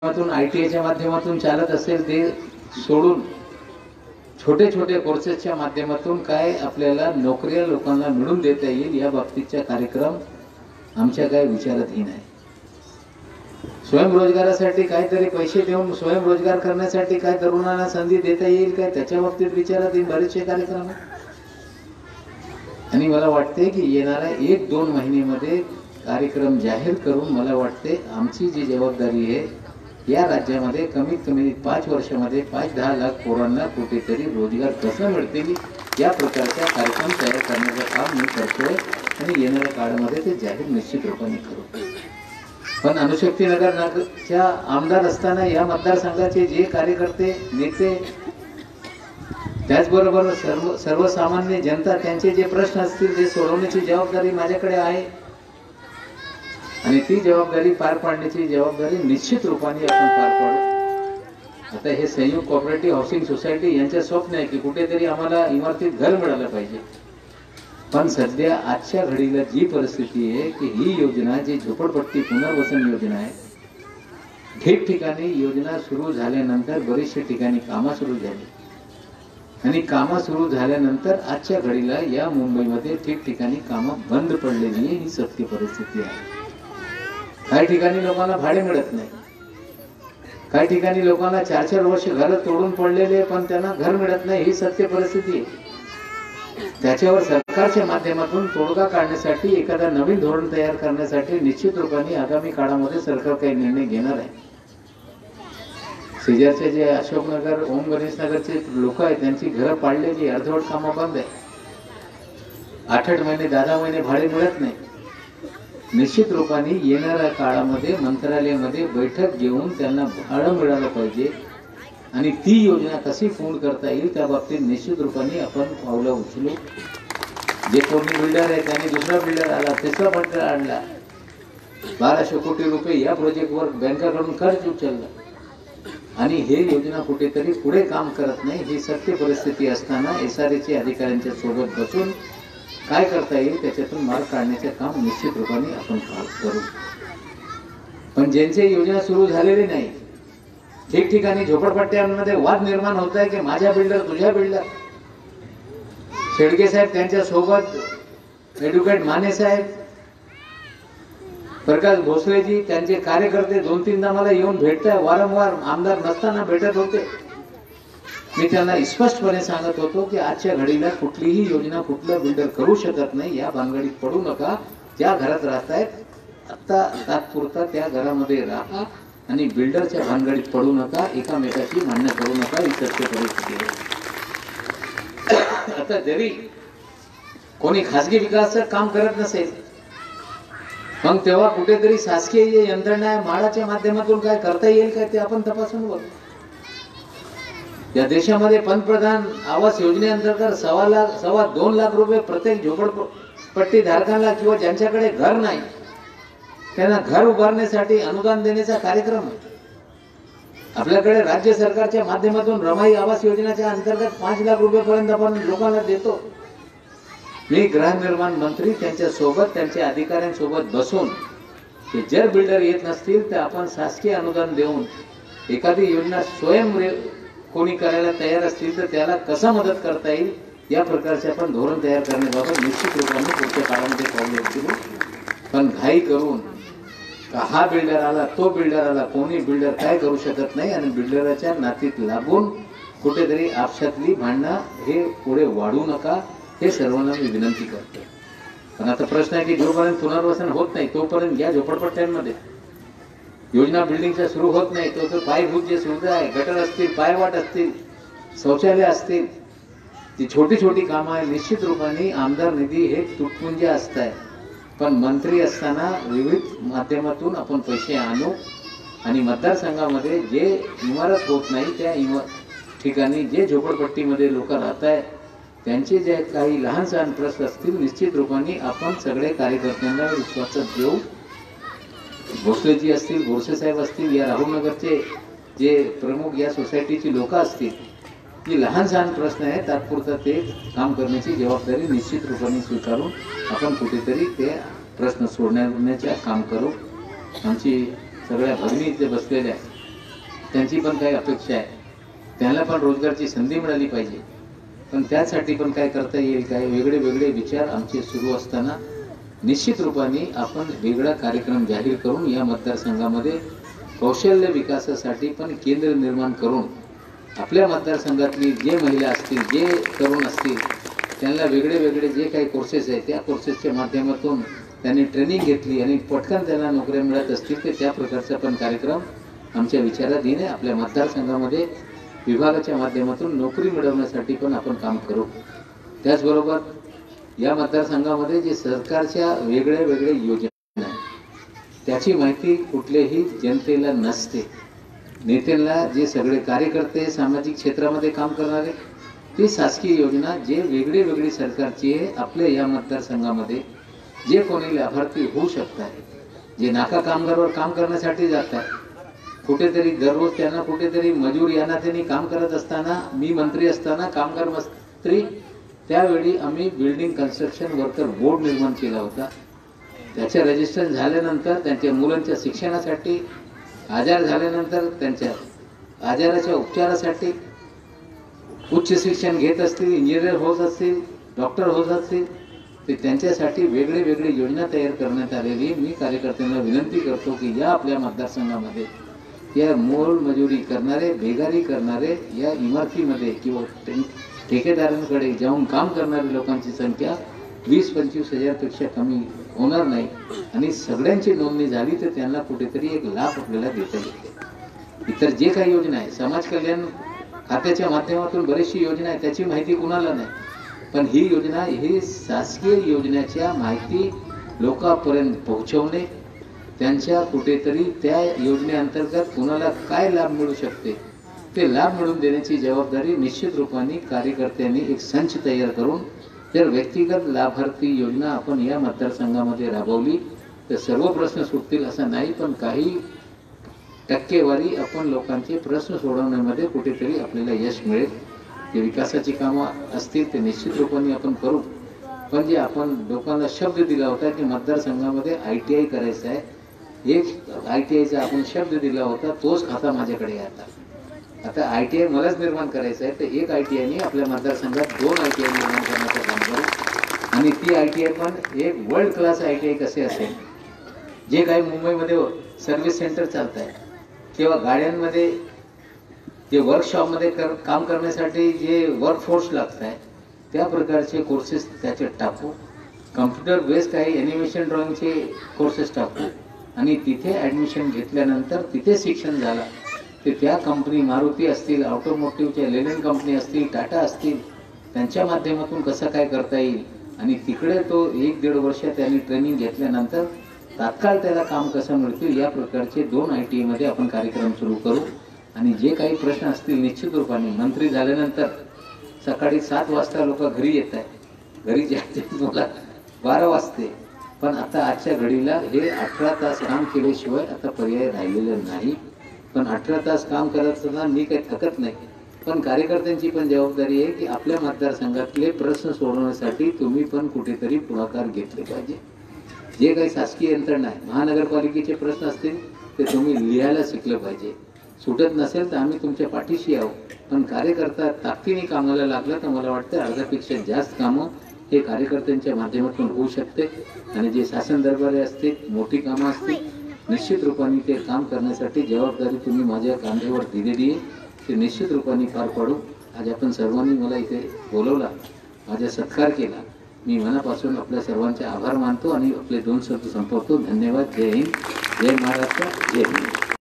आयटीआयच्या माध्यमातून चालत असेल ते सोडून छोटे छोटे कोर्सेसच्या माध्यमातून काय आपल्याला नोकऱ्या लोकांना मिळवून देता येईल या बाबतीतचा कार्यक्रम आमच्या काय विचारातही नाही। स्वयंरोजगारासाठी काहीतरी पैसे देऊन स्वयंरोजगार करण्यासाठी काय तरुणांना संधी देता येईल काय त्याच्या बाबतीत विचारात येईल बरेचसे कार्यक्रम। आणि मला वाटते की येणाऱ्या 1-2 महिन्यामध्ये कार्यक्रम जाहीर करून मला वाटते आमची जी जबाबदारी आहे या राज्यामध्ये कमीत कमी 5 वर्षामध्ये 5-10 लाख पोरांना कुठेतरी रोजगार कसा मिळतील या प्रकारचा कार्यक्रम तयार करण्याचं काम मी करतोय आणि येणाऱ्या काळामध्ये ते जाहीर निश्चित रूपाने करू। पण अणुशक्तीनगरच्या आमदार असताना या मतदारसंघाचे जे कार्यकर्ते नेते त्याचबरोबर सर्वसामान्य जनता त्यांचे जे प्रश्न असतील ते सोडवण्याची जबाबदारी माझ्याकडे आहे आणि ती जबाबदारी पार पाडण्याची जबाबदारी निश्चित रूपाने आपण पार पाडू। आता हे संयुक्त कोऑपरेटिव्ह हाऊसिंग सोसायटी यांचे स्वप्न आहे की कुठेतरी आम्हाला इमारतीत घर मिळालं पाहिजे। पण सध्या आजच्या घडीला जी परिस्थिती आहे की ही योजना जी झोपडपट्टी पुनर्वसन योजना आहे ठिकठिकाणी योजना सुरू झाल्यानंतर बरेचशे ठिकाणी कामं सुरू झाली आणि कामं सुरू झाल्यानंतर आजच्या घडीला या मुंबईमध्ये ठिकठिकाणी कामं बंद पडलेली आहे। ही सत्य परिस्थिती आहे। काही ठिकाणी लोकांना भाडे मिळत नाही, काही ठिकाणी लोकांना 4-4 वर्ष घर तोडून पडलेले पण त्यांना घर मिळत नाही। ही सत्य परिस्थिती आहे। त्याच्यावर सरकारच्या माध्यमातून तोडगा काढण्यासाठी एखादा नवीन धोरण तयार करण्यासाठी निश्चित रूपाने आगामी काळामध्ये सरकार काही निर्णय घेणार आहे। शेजारचे जे अशोकनगर ओम गणेश नगरचे लोक आहेत त्यांची घरं पाडलेली अर्धवट कामं बंद आहे। 8-8 महिने 10 महिने भाडे मिळत नाही। निश्चित रूपाने येणाऱ्या काळामध्ये मंत्रालयामध्ये बैठक घेऊन त्यांना भाडं मिळालं पाहिजे आणि ती योजना कशी पूर्ण करता येईल त्या बाबतीत निश्चित रूपाने आपण पावलं उचलू। जे कोणी बिल्डर आहे त्यांनी दुसरा बिल्डर आला, तिसरा बिल्डर आणला, 1200 कोटी रुपये या प्रोजेक्टवर बँकाकडून कर्ज उचललं आणि हे योजना कुठेतरी पुढे काम करत नाही। ही सत्य परिस्थिती असताना SRA अधिकाऱ्यांच्या सोबत बसून काय करता येईल त्याच्यातून मार्ग काढण्याचे काम निश्चित रूपाने आपण करू। पण ज्यांची योजना सुरू झालेली नाही ठिकठिकाणी झोपडपट्ट्यांमध्ये वाद निर्माण होत आहे की माझ्या बिल्डर तुझ्या बिल्डर। शेडगे साहेब त्यांच्या सोबत ॲडव्होकेट माने साहेब, प्रकाश भोसलेजी त्यांचे कार्यकर्ते 2-3दा मला येऊन भेटताय, वारंवार आमदार नसताना भेटत होते। मी त्यांना स्पष्टपणे सांगत होतो की आजच्या घडीला कुठलीही योजना कुठला बिल्डर करू शकत नाही। या भानगडीत पडू नका। ज्या घरात राहतायत आता तात्पुरता त्या घरामध्ये राहा आणि बिल्डरच्या भानगडीत पडू नका, एकामेकाची भांडणं करू नका। ही सत्य परिस्थिती आहे। आता जरी कोणी खासगी विकासाचं काम करत नसेल मग तेव्हा कुठेतरी शासकीय यंत्रणा म्हाडाच्या माध्यमातून काय करता येईल काय ते आपण तपासून बघू। या देशामध्ये पंतप्रधान आवास योजनेअंतर्गत 2.25 लाख रुपये प्रत्येक झोपडपट्टी धारकांना किंवा ज्यांच्याकडे घर नाही त्यांना घर उभारण्यासाठी अनुदान देण्याचा कार्यक्रम आहे। आपल्याकडे राज्य सरकारच्या माध्यमातून रमाई आवास योजनेच्या अंतर्गत 5 लाख रुपयेपर्यंत आपण लोकांना देतो। मी गृहनिर्माण मंत्री त्यांच्या सोबत त्यांच्या अधिकाऱ्यांसोबत बसून की जर बिल्डर येत नसतील तर आपण शासकीय अनुदान देऊन एखादी योजना स्वयं कोणी करायला तयार असतील तर त्याला कसं मदत करता येईल या प्रकारचे आपण धोरण तयार करण्याबाबत निश्चित रूपाने पुढच्या काळामध्ये पावले उचलू। पण घाई करून हा बिल्डर आला तो बिल्डर आला कोणी बिल्डर काय करू शकत नाही आणि बिल्डराच्या नातीत लागून कुठेतरी आपसातली भांडणं हे पुढे वाढू नका हे सर्वांना मी विनंती करतो। पण आता प्रश्न आहे की जोपर्यंत पुनर्वसन होत नाही तोपर्यंत या झोपडपट्ट्यांमध्ये योजना बिल्डिंगच्या सुरू होत नाही तो पायाभूत जे सुविधा आहे गटर असतील, पायवाट असतील, शौचालय असतील, ती छोटी छोटी कामं आहे। निश्चित रूपाने आमदार निधी हे तुटपुंज असत आहे पण मंत्री असताना विविध माध्यमातून आपण पैसे आणू आणि मतदारसंघामध्ये जे इमारत होत नाही त्या ठिकाणी जे झोपडपट्टीमध्ये लोक राहत आहेत त्यांचे जे काही लहान सहान प्रश्न असतील निश्चित रूपाने आपण सगळे कार्यकर्त्यांना विश्वासात घेऊ। भोसलेजी असतील, बोरसे साहेब असतील, या राहुलनगरचे जे प्रमुख या सोसायटीची लोक असतील, जी लहान सहान प्रश्न आहे तात्पुरता ते काम करण्याची जबाबदारी निश्चित रूपाने स्वीकारून आपण कुठेतरी ते प्रश्न सोडण्याचे काम करू। आमची सगळ्या भगिनी इथे बसलेल्या त्यांची पण काही अपेक्षा आहे, त्यांना पण रोजगारची संधी मिळाली पाहिजे. पण त्यासाठी पण काय करता येईल, काय वेगळे वेगळे विचार आमचे सुरू असताना निश्चित रूपाने आपण वेगळा कार्यक्रम जाहीर करून या मतदारसंघामध्ये कौशल्य विकासासाठी पण केंद्र निर्माण करून आपल्या मतदारसंघातली जे महिला असतील, जे तरुण असतील, त्यांना वेगळे वेगळे जे काही कोर्सेस आहेत त्या कोर्सेसच्या माध्यमातून त्यांनी ट्रेनिंग घेतली आणि पटकन त्यांना नोकऱ्या मिळत असतील तर त्या प्रकारचा पण कार्यक्रम आमच्या विचाराधीन आहे. आपल्या मतदारसंघामध्ये विभागाच्या माध्यमातून नोकरी मिळवण्यासाठी पण आपण काम करू. त्याचबरोबर या मतदारसंघामध्ये जे सरकारच्या वेगळ्या वेगळ्या योजना आहेत त्याची माहिती कुठल्याही जनतेला नसते. नेत्यांना जे सगळे कार्यकर्ते सामाजिक क्षेत्रामध्ये काम करणारे ती शासकीय योजना जे वेगळी वेगळी सरकारची आहे आपल्या या मतदारसंघामध्ये जे कोणी लाभार्थी होऊ शकतात, जे नाका कामगारवर काम करण्यासाठी जातात, कुठेतरी दररोज त्यांना कुठेतरी मजूर यांना त्यांनी काम करत असताना, मी मंत्री असताना कामगार मंत्री त्यावेळी आम्ही बिल्डिंग कन्स्ट्रक्शन वर्कर बोर्ड निर्माण केला होता. त्याचे रजिस्ट्रेशन झाल्यानंतर त्यांच्या मुलांच्या शिक्षणासाठी, आजार झाल्यानंतर त्यांच्या आजाराच्या उपचारासाठी, उच्च शिक्षण घेत असतील, इंजिनियर होत असतील, डॉक्टर होत असतील, ते त्यांच्यासाठी वेगळे वेगळे योजना तयार करण्यात आलेली. मी कार्यकर्त्यांना विनंती करतो की या आपल्या मतदारसंघामध्ये या मोलमजुरी करणारे, बेगारी करणारे, या इमारतीमध्ये किंवा ठेकेदारांकडे जाऊन काम करणाऱ्या लोकांची संख्या 20-25 हजारपेक्षा कमी होणार नाही आणि सगळ्यांची नोंदणी झाली तर त्यांना कुठेतरी एक लाभ आपल्याला देता येते. इतर जे काही योजना आहे, समाज कल्याण खात्याच्या माध्यमातून बरीचशी योजना आहे, त्याची माहिती कुणाला नाही. पण ही योजना, ही शासकीय योजनेच्या माहिती लोकांपर्यंत पोहोचवणे, त्यांच्या कुठेतरी त्या योजनेअंतर्गत कुणाला काय लाभ मिळू शकते ते लाभ मिळवून देण्याची जबाबदारी निश्चित रूपाने कार्यकर्त्यांनी एक संच तयार करून जर व्यक्तिगत लाभार्थी योजना आपण या मतदारसंघामध्ये राबवली तर सर्व प्रश्न सुटतील असं नाही, पण काही टक्केवारी आपण लोकांचे प्रश्न सोडवण्यामध्ये कुठेतरी आपल्याला यश मिळेल. जे विकासाची कामं असतील ते निश्चित रूपाने आपण करू. पण जे आपण लोकांना शब्द दिला होता की मतदारसंघामध्ये ITI करायचं आहे, एक ITIचा आपण शब्द दिला होता, तोच खाता माझ्याकडे आहे. आता ITI मलाच निर्माण करायचं आहे, तर एक ITIने आपल्या मतदारसंघात 2 ITI निर्माण करण्याचं काम करू. आणि ती ITI पण एक वर्ल्ड क्लास ITI कसे असेल, जे काही मुंबईमध्ये सर्व्हिस सेंटर चालत आहे किंवा गाड्यांमध्ये जे वर्कशॉपमध्ये काम करण्यासाठी जे वर्कफोर्स लागत आहे त्या प्रकारचे कोर्सेस त्याच्यात टाकू. कम्प्युटर बेस्ड काही ॲनिमेशन ड्रॉइंगचे कोर्सेस टाकू आणि तिथे ॲडमिशन घेतल्यानंतर तिथे शिक्षण झालं ते त्या कंपनी, मारुती असतील, ऑटोमोटिव्हच्या लेनिन कंपनी असतील, टाटा असतील, त्यांच्या माध्यमातून कसं काय करता येईल आणि तिकडे तो 1-1.5 वर्ष त्यांनी ट्रेनिंग घेतल्यानंतर तात्काळ त्याला काम कसं मिळतील या प्रकारचे 2 ITIमध्ये आपण कार्यक्रम सुरू करू. आणि जे काही प्रश्न असतील निश्चित रूपाने मंत्री झाल्यानंतर सकाळी 7 वाजता लोक घरी येत आहे, घरी जाते मला 12 वाजते, पण आता आजच्या घडीला हे 18 तास काम केल्याशिवाय आता पर्याय राहिलेला नाही. पण 18 तास काम करत असताना मी काही थकत नाही, पण कार्यकर्त्यांची पण जबाबदारी आहे की आपल्या मतदारसंघातले प्रश्न सोडवण्यासाठी तुम्ही पण कुठेतरी पुढाकार घेतले पाहिजे. जे काही शासकीय यंत्रणा आहे, महानगरपालिकेचे प्रश्न असतील ते तुम्ही लिहायला शिकलं पाहिजे. सुटत नसेल तर आम्ही तुमच्या पाठीशी आहोत, पण कार्यकर्ता ताकदीने कामाला लागला तर मला वाटतं अर्ध्यापेक्षा जास्त कामं हे कार्यकर्त्यांच्या माध्यमातून होऊ शकते. आणि जे शासन दरबारी असतील, मोठी कामं असतील, निश्चित रूपाने ते काम करण्यासाठी जबाबदारी तुम्ही माझ्या कांद्यावर दिलेली आहे, ते निश्चित रूपाने पार पाडू. आज आपण सर्वांनी मला इथे बोलवला, माझा सत्कार केला, मी मनापासून आपल्या सर्वांचे आभार मानतो आणि आपले 2 शब्द संपवतो. धन्यवाद. जय हिंद, जय महाराष्ट्र, जय हिंद.